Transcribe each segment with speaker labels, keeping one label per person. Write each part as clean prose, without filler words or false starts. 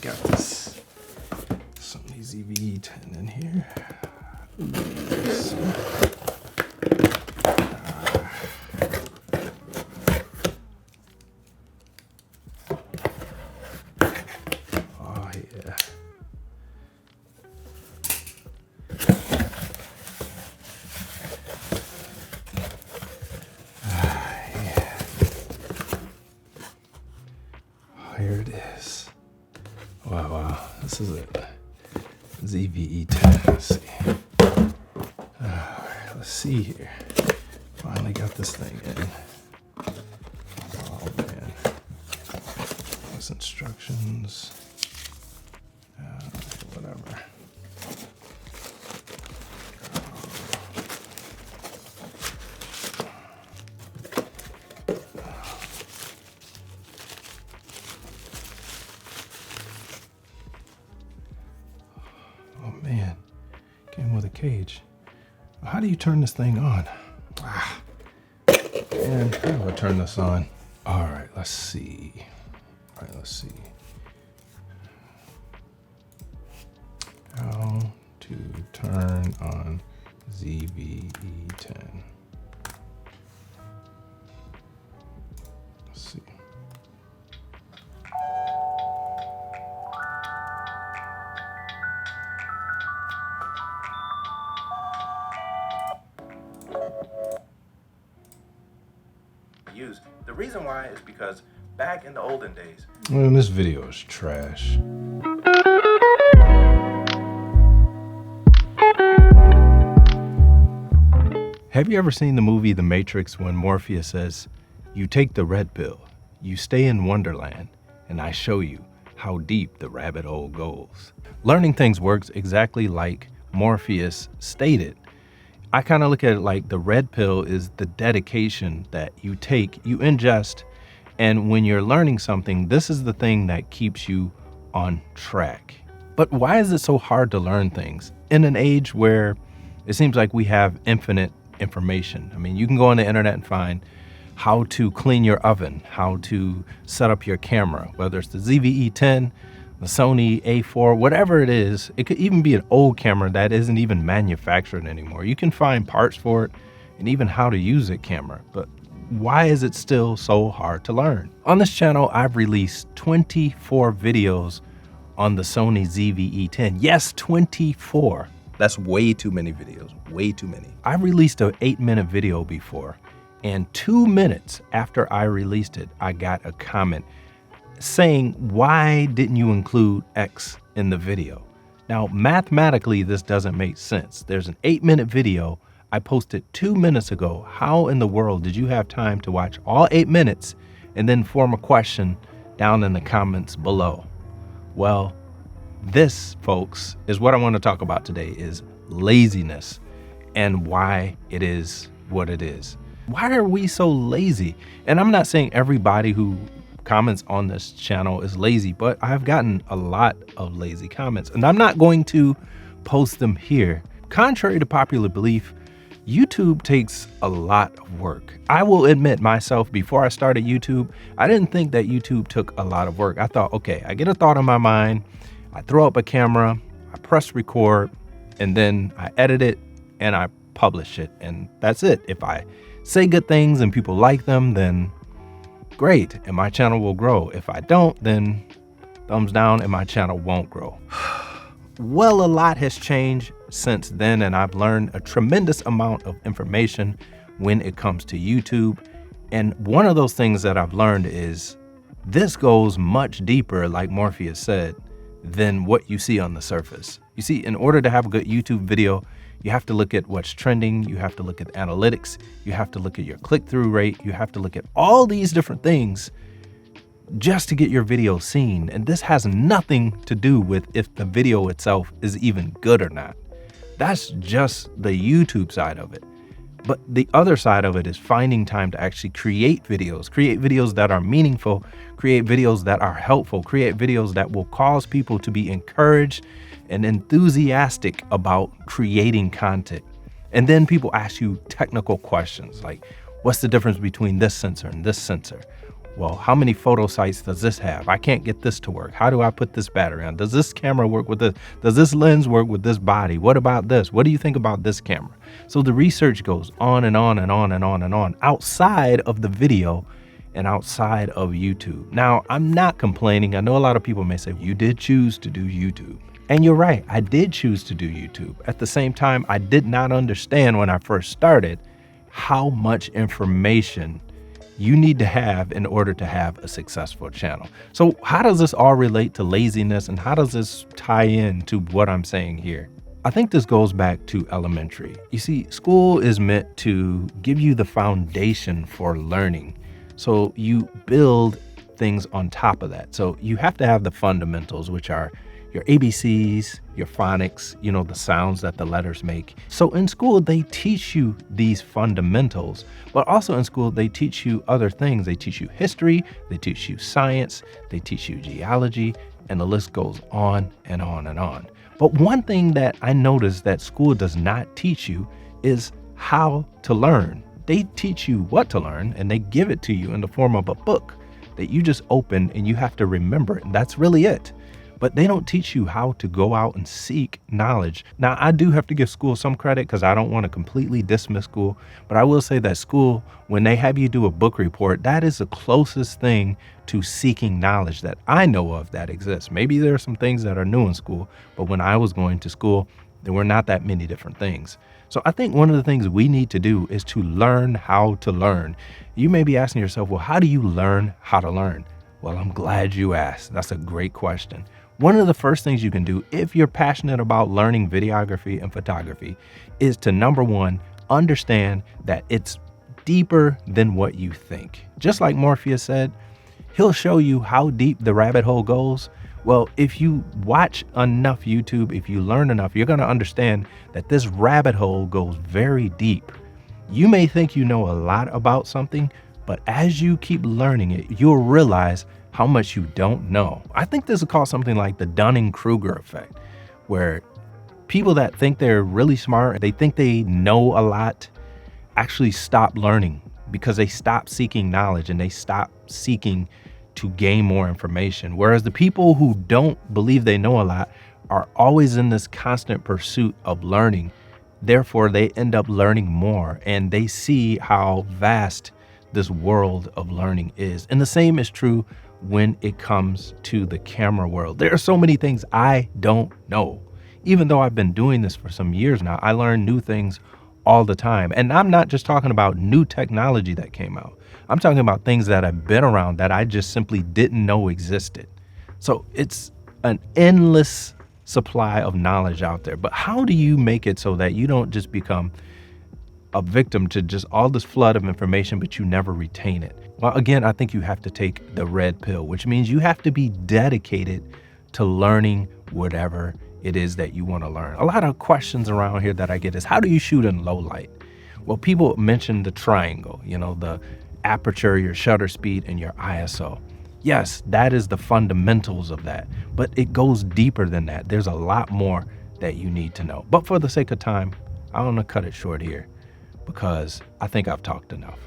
Speaker 1: got this Sony ZV E10 in here. Let's see. Here it is. Wow. This is a ZV E10. Let's see. Alright, let's see here. Finally got this thing in. Oh man. Those instructions. Whatever. Oh man, came with a cage. How do you turn this thing on? And how do I turn this on? All right, let's see. How to turn on ZV E10. Let's see.
Speaker 2: The reason why is because back in the olden days,
Speaker 1: Man, this video is trash. Have you ever seen the movie The Matrix when Morpheus says, "You take the red pill, you stay in Wonderland, and I show you how deep the rabbit hole goes"? Learning things works exactly like Morpheus stated. I kind of look at it like the red pill is the dedication that you take, you ingest, and when you're learning something, this is the thing that keeps you on track. But why is it so hard to learn things in an age where it seems like we have infinite information? I mean, you can go on the internet and find how to clean your oven, how to set up your camera, whether it's the ZV E10, the Sony A4, whatever it is. It could even be an old camera that isn't even manufactured anymore. You can find parts for it and even how to use a camera, but why is it still so hard to learn? On this channel, I've released 24 videos on the Sony ZV E10. Yes, 24. That's way too many videos, way too many. I released an 8-minute video before, and 2 minutes after I released it, I got a comment saying, "Why didn't you include X in the video?" Now, mathematically, this doesn't make sense. There's an 8-minute video I posted 2 minutes ago. How in the world did you have time to watch all 8 minutes and then form a question down in the comments below? Well, this, folks, is what I want to talk about today, is laziness and why it is what it is. Why are we so lazy? And I'm not saying everybody who comments on this channel is lazy, but I've gotten a lot of lazy comments, and I'm not going to post them here. Contrary to popular belief, YouTube takes a lot of work. I will admit myself, before I started YouTube, I didn't think that YouTube took a lot of work. I thought, okay, I get a thought in my mind, I throw up a camera, I press record, and then I edit it and I publish it, and that's it. If I say good things and people like them, then great, and my channel will grow. If I don't, then thumbs down and my channel won't grow. Well, a lot has changed since then, and I've learned a tremendous amount of information when it comes to YouTube. And one of those things that I've learned is this goes much deeper, like Morpheus said, than what you see on the surface. You see, in order to have a good YouTube video, you have to look at what's trending, you have to look at analytics, you have to look at your click-through rate, you have to look at all these different things just to get your video seen. And this has nothing to do with if the video itself is even good or not. That's just the YouTube side of it. But the other side of it is finding time to actually create videos that are meaningful, create videos that are helpful, create videos that will cause people to be encouraged and enthusiastic about creating content. And then people ask you technical questions like, what's the difference between this sensor and this sensor? Well, how many photo sites does this have? I can't get this to work. How do I put this battery on? Does this camera work with this? Does this lens work with this body? What about this? What do you think about this camera? So the research goes on and on and on and on and on outside of the video and outside of YouTube. Now, I'm not complaining. I know a lot of people may say, you did choose to do YouTube. And you're right, I did choose to do YouTube. At the same time, I did not understand when I first started how much information you need to have in order to have a successful channel. So how does this all relate to laziness, and how does this tie in to what I'm saying here? I think this goes back to elementary. You see, school is meant to give you the foundation for learning. So you build things on top of that. So you have to have the fundamentals, which are your ABCs, your phonics, the sounds that the letters make. So in school, they teach you these fundamentals, but also in school, they teach you other things. They teach you history, they teach you science, they teach you geology, and the list goes on and on and on. But one thing that I noticed that school does not teach you is how to learn. They teach you what to learn, and they give it to you in the form of a book that you just open and you have to remember it, and that's really it. But they don't teach you how to go out and seek knowledge. Now, I do have to give school some credit because I don't want to completely dismiss school, but I will say that school, when they have you do a book report, that is the closest thing to seeking knowledge that I know of that exists. Maybe there are some things that are new in school, but when I was going to school, there were not that many different things. So I think one of the things we need to do is to learn how to learn. You may be asking yourself, well, how do you learn how to learn? Well, I'm glad you asked. That's a great question. One of the first things you can do if you're passionate about learning videography and photography is to, number one, understand that it's deeper than what you think. Just like Morpheus said, he'll show you how deep the rabbit hole goes. Well, if you watch enough YouTube, if you learn enough, you're going to understand that this rabbit hole goes very deep. You may think you know a lot about something, but as you keep learning it, you'll realize how much you don't know. I think this is called something like the Dunning-Kruger effect, where people that think they're really smart, they think they know a lot, actually stop learning because they stop seeking knowledge and they stop seeking to gain more information. Whereas the people who don't believe they know a lot are always in this constant pursuit of learning. Therefore, they end up learning more and they see how vast this world of learning is. And the same is true when it comes to the camera world. There are so many things I don't know. Even though I've been doing this for some years now, I learn new things all the time. And I'm not just talking about new technology that came out. I'm talking about things that have been around that I just simply didn't know existed. So it's an endless supply of knowledge out there. But how do you make it so that you don't just become a victim to just all this flood of information, but you never retain it? Well, again, I think you have to take the red pill, which means you have to be dedicated to learning whatever it is that you want to learn. A lot of questions around here that I get is, how do you shoot in low light? Well, people mention the triangle, the aperture, your shutter speed, and your ISO. Yes, that is the fundamentals of that, but it goes deeper than that. There's a lot more that you need to know. But for the sake of time, I want to cut it short here because I think I've talked enough.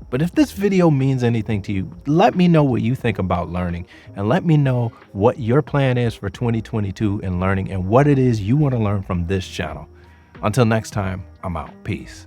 Speaker 1: But if this video means anything to you, let me know what you think about learning, and let me know what your plan is for 2022 in learning and what it is you want to learn from this channel. Until next time, I'm out. Peace.